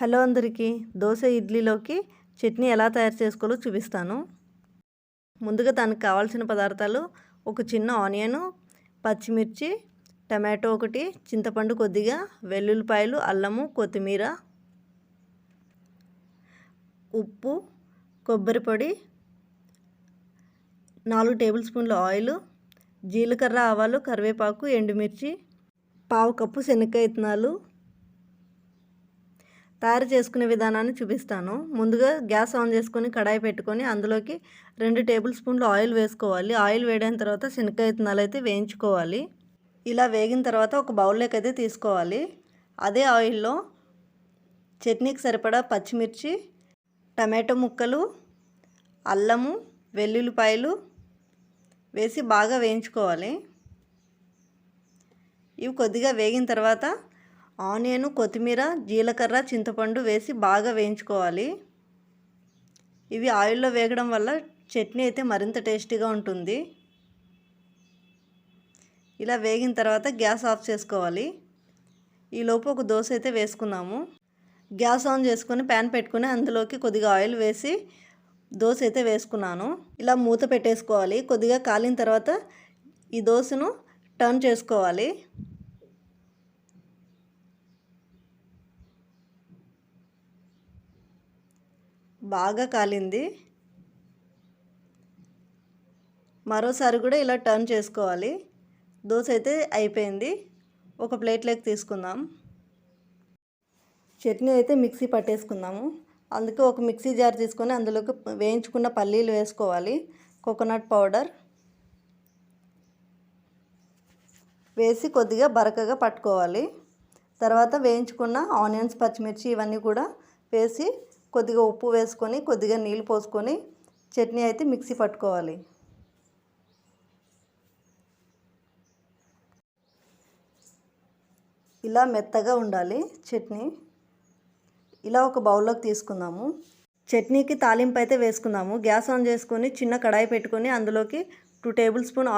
Hello అందరికీ, దోశ ఇడ్లీలోకి చట్నీ ఎలా తయారు చేసుకోవాలో చూపిస్తాను. ముందుగా దానికి కావాల్సిన పదార్థాలు: ఒక చిన్న ఆనియను, పచ్చిమిర్చి, టమాటో ఒకటి, చింతపండు కొద్దిగా, వెల్లుల్లిపాయలు, అల్లము, కొత్తిమీర, ఉప్పు, కొబ్బరి పొడి, 4 టేబుల్ స్పూన్ల ఆయిల్, జీలకర్ర, ఆవాలు, కరివేపాకు, ఎండుమిర్చి, పావు కప్పు శనక్కాయ విత్తనాలు. తయారు చేసుకునే విధానాన్ని చూపిస్తాను. ముందుగా గ్యాస్ ఆన్ చేసుకొని కడాయి పెట్టుకొని అందులోకి 2 టేబుల్ స్పూన్లు ఆయిల్ వేసుకోవాలి. ఆయిల్ వేడైన తర్వాత శనక్కాయ విత్తనాలు అయితే వేయించుకోవాలి. ఇలా వేగిన తర్వాత ఒక బౌల్లోకి అయితే తీసుకోవాలి. అదే ఆయిల్లో చట్నీకి సరిపడా పచ్చిమిర్చి, టమాటో ముక్కలు, అల్లము, వెల్లుల్లిపాయలు వేసి బాగా వేయించుకోవాలి. ఇవి కొద్దిగా వేగిన తర్వాత ఆనియన్, కొత్తిమీర, జీలకర్ర, చింతపండు వేసి బాగా వేయించుకోవాలి. ఇవి ఆయిల్లో వేగడం వల్ల చట్నీ అయితే మరింత టేస్టీగా ఉంటుంది. ఇలా వేగిన తర్వాత గ్యాస్ ఆఫ్ చేసుకోవాలి. ఈలోపు ఒక దోశ అయితే వేసుకుందాము. గ్యాస్ ఆన్ చేసుకొని ప్యాన్ పెట్టుకొని అందులోకి కొద్దిగా ఆయిల్ వేసి దోశ అయితే వేసుకున్నాను. ఇలా మూత పెట్టేసుకోవాలి. కొద్దిగా కాలిన తర్వాత ఈ దోశను టర్న్ చేసుకోవాలి. బాగా కాలింది. మరోసారి కూడా ఇలా టర్న్ చేసుకోవాలి. దోశ అయితే అయిపోయింది. ఒక ప్లేట్లోకి తీసుకుందాం. చట్నీ అయితే మిక్సీ పట్టేసుకుందాము. అందుకే ఒక మిక్సీ జార్ తీసుకొని అందులోకి వేయించుకున్న పల్లీలు వేసుకోవాలి, కోకోనట్ పౌడర్ వేసి కొద్దిగా బరకగా పట్టుకోవాలి. తర్వాత వేయించుకున్న ఆనియన్స్, పచ్చిమిర్చి ఇవన్నీ కూడా వేసి కొద్దిగా ఉప్పు వేసుకొని కొద్దిగా నీళ్ళు పోసుకొని చట్నీ అయితే మిక్సీ పట్టుకోవాలి. ఇలా మెత్తగా ఉండాలి చట్నీ. ఇలా ఒక బౌల్లోకి తీసుకుందాము. చట్నీకి తాలింపు అయితే వేసుకుందాము. గ్యాస్ ఆన్ చేసుకొని చిన్న కడాయి పెట్టుకొని అందులోకి 2 టేబుల్ స్పూన్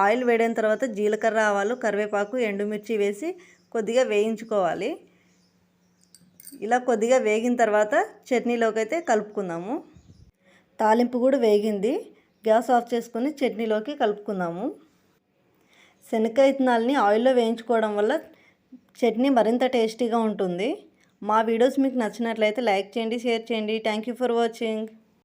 ఆయిల్ వేడైన తర్వాత జీలకర్ర, ఆవాలు, కరివేపాకు, ఎండుమిర్చి వేసి కొద్దిగా వేయించుకోవాలి. ఇలా కొద్దిగా వేగిన తర్వాత చట్నీలోకి అయితే కలుపుకుందాము. తాలింపు కూడా వేగింది. గ్యాస్ ఆఫ్ చేసుకొని చట్నీలోకి కలుపుకుందాము. శనక్కాయ విత్తనాలని ఆయిల్లో వేయించుకోవడం వల్ల చట్నీ మరింత టేస్టీగా ఉంటుంది. మా వీడియోస్ మీకు నచ్చినట్లయితే లైక్ చేయండి, షేర్ చేయండి. Thank you for watching.